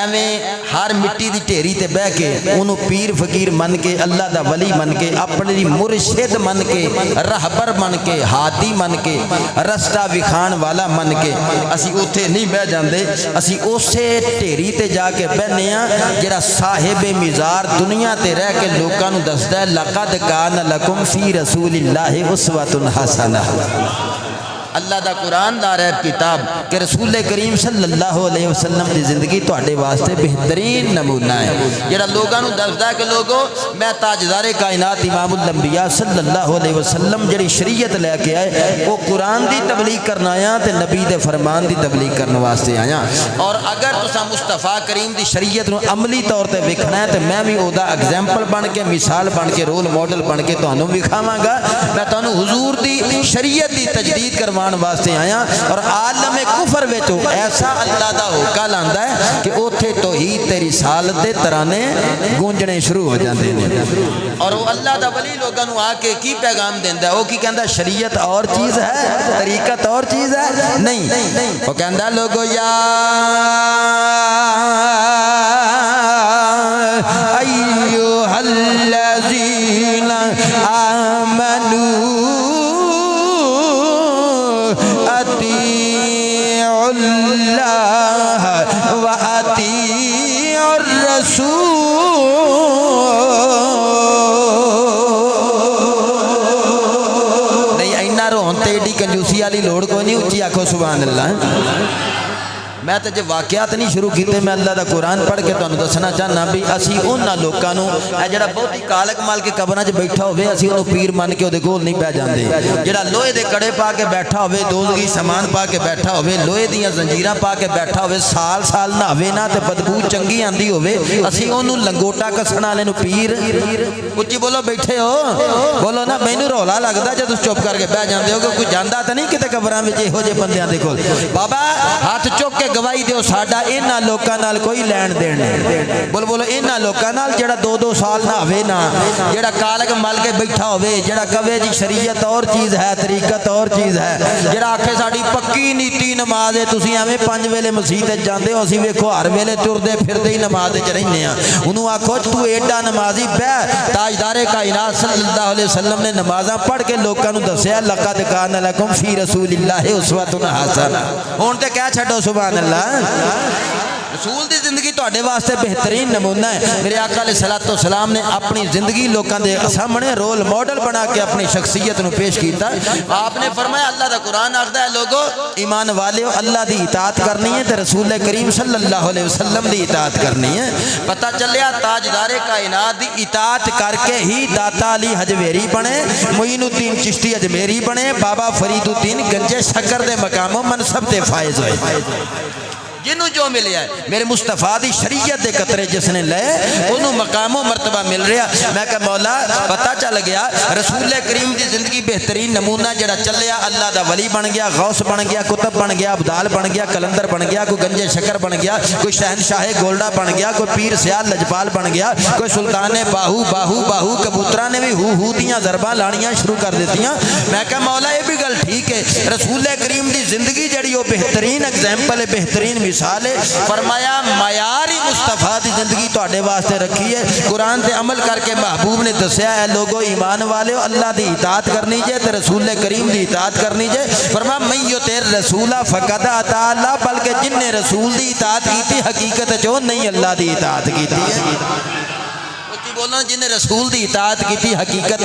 एवें हर मिट्टी की ढेरी ते बह के उन्होंने पीर फकीर मन के अल्लाह दा वली मन के अपने मुर्शिद मन के रहबर मन के हादी मन के रस्ता विखाण वाला मन के असी उत्थे नहीं बह जाते। असी उसे ढेरी ते जाके बहने जिहड़ा साहिबे मिज़ार दुनिया ते रह के लोगों को दसदा है लक़द कान लकुम फी रसूलिल्लाहि उस्वतुन हसना। अल्लाह दा कुरान दा रैब किताब कि रसूल करीम सल्लल्लाहु अलैहि वसल्लम की जिंदगी तुहाडे वास्ते बेहतरीन नमूना है जिहड़ा लोगों को दसदा है कि लोगो मैं ताजदारे कायनात इमामुल अंबिया सल्लल्लाहु अलैहि वसल्लम जिहड़ी शरीयत लैके आए वो कुरान की तबलीग करना आया तो नबी दे फरमान की तबलीग करने वास्ते आया। और अगर तुसा मुस्तफा करीम की शरीयत को अमली तौर पर वेखना है तो मैं भी उहदा एग्जाम्पल बन के मिसाल बन के रोल मॉडल बन के तुहानू विखावांगा। मैं तुहानू हुजूर की शरीयत की तजदीद करवा वास्ते आया और आलम कुफर विच ऐसा अल्लाह दा होका लांदा है कि उथे तौहीद ते रिसालत दे तराने गूंजने शुरू हो जाते हैं। और वो अल्लाह दा वली लोगों को आके की पैगाम देंदा है, वो की कहंदा शरीयत और चीज़ है तरीकत और चीज़ है नहीं। वो कहंदा लोगो या अय्युहल्लज़ीना आमनू अतीउल्लाह व अतीउर रसूल। नहीं इन्ना रोन ते एडी कंजूसी वाली लोड़ कोई नहीं, उच्ची आखो सुभान अल्लाह। मैं तो जो वाकयात नहीं शुरू किए, मैं अल्लाह का कुरान पढ़ के तुहानू दसना चाहना भी असी उन्होंने लोगों जो बहुत ही कालक माल के कबरों च बैठा होवे असी उन्होंने पीर मन के उहदे कोल नहीं पै जाते। जोड़ा लोहे के कड़े पा के बैठा होवे, दोजगी समान पा के बैठा होवे, लोहे दीयां जंजीरां पा के बैठा होवे, साल साल नहावे ना तो बदबू चंगी आंदी होवे, असी उन्होंने लंगोटा कसण वाले नूं पीर। उच्ची बोलो बैठे हो, बोलो ना। मैनू रौला लगता जो तुम चुप करके बह जाते हो कि कोई जाता तो नहीं कितने कबरां विच इहो जिहे बंदियां दे कोल। बाबा हाथ चुक के गवाही दो साडा इन्हां लोकां नाल कोई लैण देण नहीं। बोलो बोलो इन्हां लोकां नाल जेड़ा 2-2 साल नहावे ना, जेड़ा कालक मल के बैठा होवे, जेड़ा कवे जी शरीयत और चीज़ है तरीकत और चीज़ है, जेड़ा आखे साडी पक्की नीति नमाज है, तुसीं एवें 5 वेले मसीत जांदे हो, असीं वेखो हर वेले तुरदे फिरदे ही नमाज च रहिंदे आ। उहनूं आखो तू एडा नमाजी बह। ताजदारे कायनात सल्लल्लाहु अलैहि वसल्लम ने नमाज़ां पढ़ के लोकां नूं दस्सिया लक़द कान लकुम फी रसूलिल्लाहि उस्वतुन हसना। हुण ते कह छड्डो सुभान अल्लाह। रसूल की जिंदगी तुहाडे वास्ते बेहतरीन नमूना है। मेरे आका अलैहिस्सलातु वस्सलाम ने अपनी जिंदगी लोगों के सामने रोल मॉडल बना के अपनी शख्सियत को पेश किया। आपने फरमाया अल्लाह का कुरान आखदा है लोगो ईमान वाले अल्लाह की इताअत करनी है तो रसूल करीम सल्लल्लाहु अलैहि वसल्लम की इताअत करनी है। पता चलिया ताजदारे कायनात की इताअत करके ही दाता अली हजवेरी बने, मोइनुद्दीन चिश्ती अजमेरी बने, बाबा फरीदुद्दीन गंजे शक्कर के मकामों मनसब से फायज होए। जिन्हों जो मिले है मेरे मुस्तफा की शरीयत के कतरे जिसने ले उन्होंने मकामो मरतबा मिल रहा। मैं कहा मौला पता चल गया रसूल करीम की जिंदगी बेहतरीन नमूना जरा चलिया, अल्लाह का वली बन गया, गौस बन गया, कुतब बन गया, अब्दाल बन गया, कलंदर बन गया, कोई गंजे शक्कर बन गया, कोई शहनशाह गोल्डा बन गया, कोई पीर सियाल लजपाल बन गया, कोई सुल्तान बाहू बाहू बाहू। कबूतरा ने भी हू दियां ज़रबा लानियां शुरू कर दित्तियां। मैं कहा मौला ये भी गल ठीक है, रसूल करीम की जिंदगी जड़ी वो बेहतरीन एग्जाम्पल है, बेहतरीन मिसाल है। फरमाया मयार ही मुस्तफा की जिंदगी तुहाडे वास्ते रखी है। कुरान ते अमल करके महबूब ने दस्या है लोगो ईमान वाले अल्लाह की इताअत करनी जे ते रसूल करीम की इताअत करनी जे। फरमाया मैं यो तेरे रसूला फकद अता अल्लाह, बल्कि जिन्हें रसूल की इताअत की हकीकत जो नहीं अल्लाह की इताअत की है। बोलो जिन्हें रसूल की इताअत की हकीकत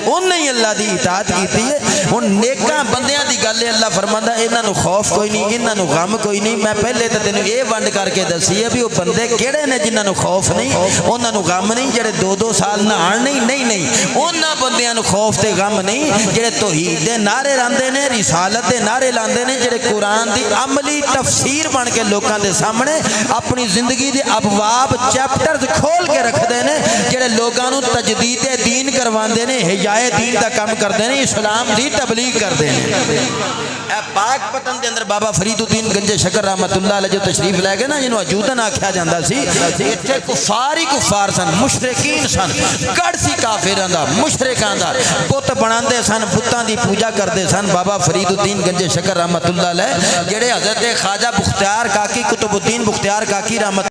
उन्हें अल्लाह की इताअत की है। हुण नेकां बंदियां दी गल है, अल्लाह फरमांदा इन्हां खौफ कोई नहीं, इन्हां गम कोई नहीं। मैं पहले तो तेन ये वंड करके दसी है भी वो बंदे किहड़े ने जिन्हां खौफ नहीं, उन्हां गम नहीं, जेड़े 2-2 साल नहाण नहीं, नहीं नहीं उन्हां बंदियां खौफ ते गम नहीं जेड़े तौहीद दे नारे लांदे ने, रिसालत दे नारे लांदे ने, जेड़े कुरान की अमली तफसीर बन के लोगों के सामने अपनी जिंदगी के अबवाब चैप्टर्स खोल के रख लिखते हैं जेडे लोगों को तजदीद दीन करवाते हैं, हिजाए दीन का काम करते हैं, इस्लाम की तबलीग करते हैं। पाक पतन के अंदर बाबा फरीदुद्दीन गंजे शकर रहमतुल्लाह अलैह जो तशरीफ लै गए ना, जिन्होंने अजूदन आख्या जाता सी, इत्थे कुफार ही कुफार सन, मुशरिकीन सन, गढ़ सी काफिरां दा, मुशरिकां दा, पुत बनाते सन, पुत्तां दी पूजा करते सन। बाबा फरीदुद्दीन गंजे शकर रहमतुल्लाह अलैह जेडे हज़रत ख्वाजा बुख्तियार काकी कुतुबुद्दीन बुख्तियार काकी रहमत